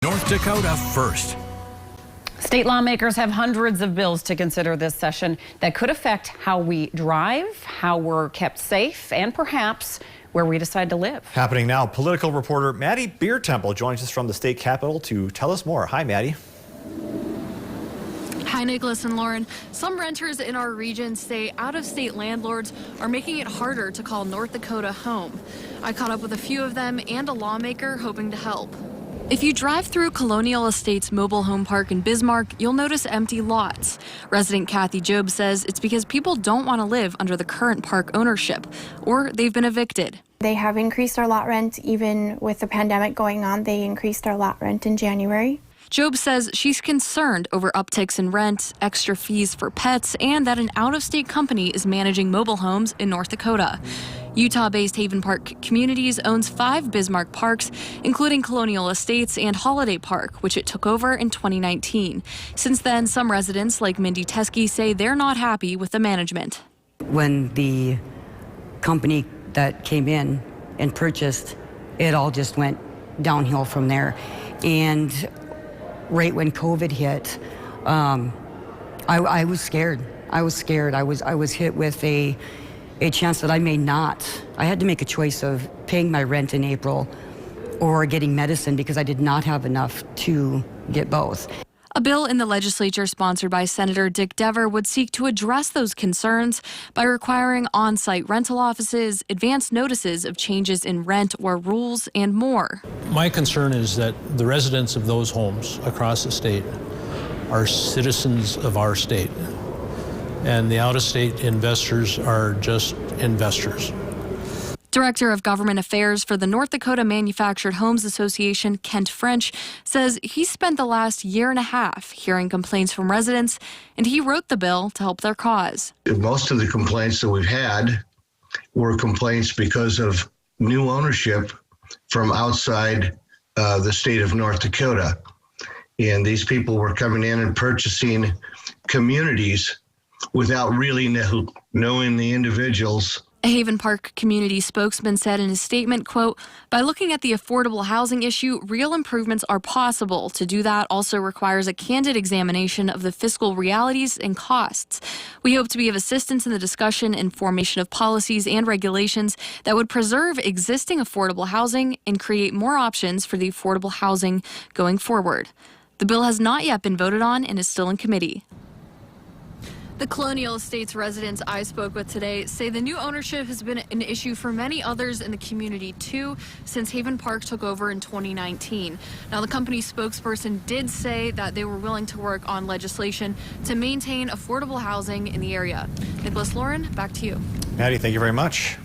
North Dakota first. State lawmakers have hundreds of bills to consider this session that could affect how we drive, how we're kept safe, and perhaps where we decide to live. Happening now, political reporter Maddie Biertempel joins us from the state capitol to tell us more. Hi, Maddie. Hi, Nicholas and Lauren. Some renters in our region say out-of-state landlords are making it harder to call North Dakota home. I caught up with a few of them and a lawmaker hoping to help. If you drive through Colonial Estates Mobile Home Park in Bismarck, you'll notice empty lots. Resident Kathy Job says it's because people don't want to live under the current park ownership, or they've been evicted. They have increased our lot rent. Even with the pandemic going on, they increased our lot rent in January. Job says she's concerned over upticks in rent, extra fees for pets, and that an out-of-state company is managing mobile homes in North Dakota. Utah-based Haven Park Communities owns 5 Bismarck parks, including Colonial Estates and Holiday Park, which it took over in 2019. Since then, some residents, like Mindy Teskey, say they're not happy with the management. When the company that came in and purchased, it all just went downhill from there. And right when COVID hit, I was scared. I was hit with a chance that I may not. I had to make a choice of paying my rent in April or getting medicine because I did not have enough to get both. A bill in the legislature sponsored by Senator Dick Dever would seek to address those concerns by requiring on-site rental offices, advance notices of changes in rent or rules, and more. My concern is that the residents of those homes across the state are citizens of our state, and the out-of-state investors are just investors. Director of Government Affairs for the North Dakota Manufactured Homes Association, Kent French, says he spent the last year and a half hearing complaints from residents, and he wrote the bill to help their cause. Most of the complaints that we've had were complaints because of new ownership from outside the state of North Dakota. And these people were coming in and purchasing communities without really knowing the individuals. A Haven Park community spokesman said in his statement, quote, "By looking at the affordable housing issue, real improvements are possible. To do that also requires a candid examination of the fiscal realities and costs. We hope to be of assistance in the discussion and formation of policies and regulations that would preserve existing affordable housing and create more options for the affordable housing going forward." The bill has not yet been voted on and is still in committee. The Colonial Estates residents I spoke with today say the new ownership has been an issue for many others in the community too, since Haven Park took over in 2019. Now, the company's spokesperson did say that they were willing to work on legislation to maintain affordable housing in the area. Nicholas, Lauren, back to you. Maddie, thank you very much.